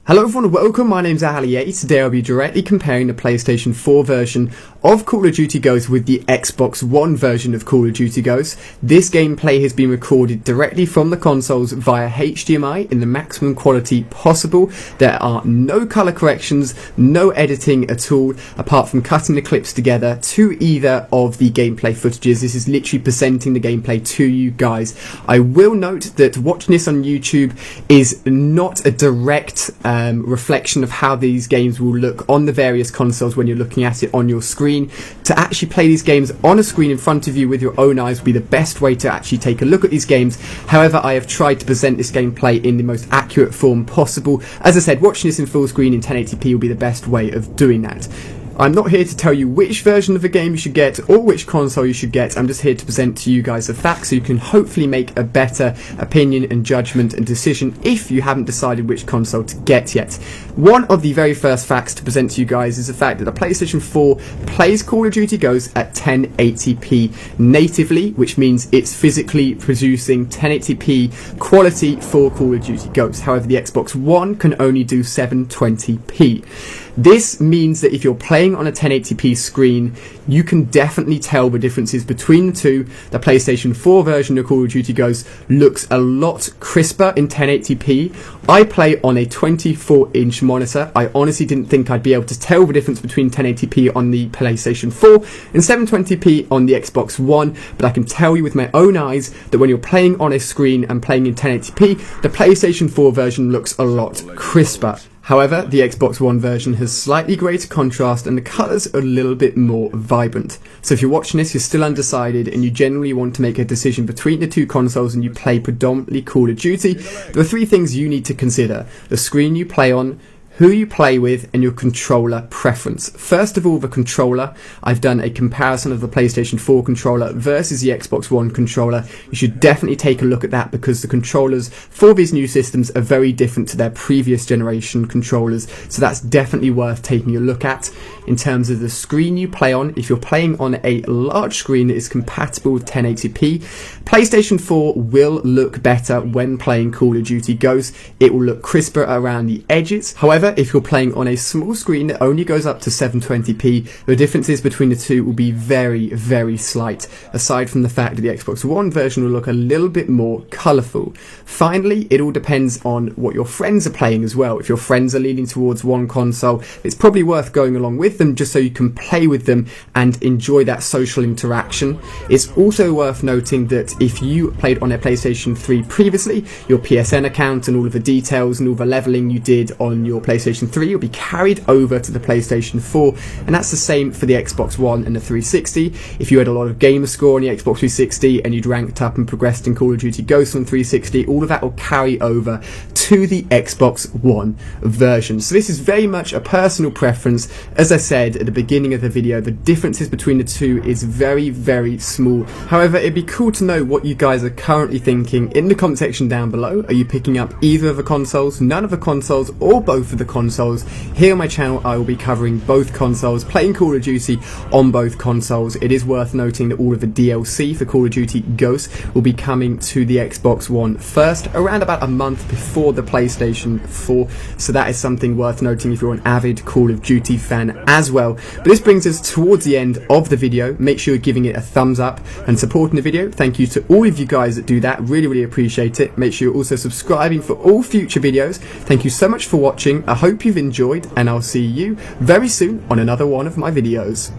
Hello everyone, welcome, my name's Ali. Today I'll be directly comparing the PlayStation 4 version of Call of Duty Ghosts with the Xbox One version of Call of Duty Ghosts. This gameplay has been recorded directly from the consoles via HDMI in the maximum quality possible. There are no colour corrections, no editing at all, apart from cutting the clips together to either of the gameplay footages. This is literally presenting the gameplay to you guys. I will note that watching this on YouTube is not a direct reflection of how these games will look on the various consoles when you're looking at it on your screen. To actually play these games on a screen in front of you with your own eyes will be the best way to actually take a look at these games. However, I have tried to present this gameplay in the most accurate form possible. As I said, watching this in full screen in 1080p will be the best way of doing that. I'm not here to tell you which version of the game you should get or which console you should get. I'm just here to present to you guys the facts so you can hopefully make a better opinion and judgment and decision if you haven't decided which console to get yet. One of the very first facts to present to you guys is the fact that the PlayStation 4 plays Call of Duty Ghosts at 1080p natively, which means it's physically producing 1080p quality for Call of Duty Ghosts. However, the Xbox One can only do 720p. This means that if you're playing on a 1080p screen, you can definitely tell the differences between the two. The PlayStation 4 version of Call of Duty Ghosts looks a lot crisper in 1080p. I play on a 24-inch monitor. I honestly didn't think I'd be able to tell the difference between 1080p on the PlayStation 4 and 720p on the Xbox One, but I can tell you with my own eyes that when you're playing on a screen and playing in 1080p, the PlayStation 4 version looks a lot crisper. However, the Xbox One version has slightly greater contrast and the colours are a little bit more vibrant. So if you're watching this, you're still undecided and you generally want to make a decision between the two consoles and you play predominantly Call of Duty, there are three things you need to consider: the screen you play on, who you play with, and your controller preference. First of all, the controller. I've done a comparison of the PlayStation 4 controller versus the Xbox One controller. You should definitely take a look at that because the controllers for these new systems are very different to their previous generation controllers, so that's definitely worth taking a look at. In terms of the screen you play on, if you're playing on a large screen that is compatible with 1080p, PlayStation 4 will look better when playing Call of Duty Ghosts. It will look crisper around the edges. However, if you're playing on a small screen that only goes up to 720p, the differences between the two will be very, very slight, aside from the fact that the Xbox One version will look a little bit more colourful. Finally, it all depends on what your friends are playing as well. If your friends are leaning towards one console, it's probably worth going along with them just so you can play with them and enjoy that social interaction. It's also worth noting that if you played on a PlayStation 3 previously, your PSN account and all of the details and all the leveling you did on your PlayStation 3 will be carried over to the PlayStation 4, and that's the same for the Xbox One and the 360. If you had a lot of gamer score on the Xbox 360 and you'd ranked up and progressed in Call of Duty Ghosts on 360, all of that will carry over to the Xbox One version. So this is very much a personal preference. As I said at the beginning of the video, the differences between the two is very, very small. However, it'd be cool to know what you guys are currently thinking in the comment section down below. Are you picking up either of the consoles, none of the consoles, or both of the consoles? Here on my channel I will be covering both consoles, playing Call of Duty on both consoles. It is worth noting that all of the DLC for Call of Duty Ghosts will be coming to the Xbox One first, around about a month before the PlayStation 4, so that is something worth noting if you're an avid Call of Duty fan as well. But this brings us towards the end of the video. Make sure you're giving it a thumbs up and supporting the video. Thank you to all of you guys that do that, really, really appreciate it. Make sure you're also subscribing for all future videos. Thank you so much for watching. I hope you've enjoyed, and I'll see you very soon on another one of my videos.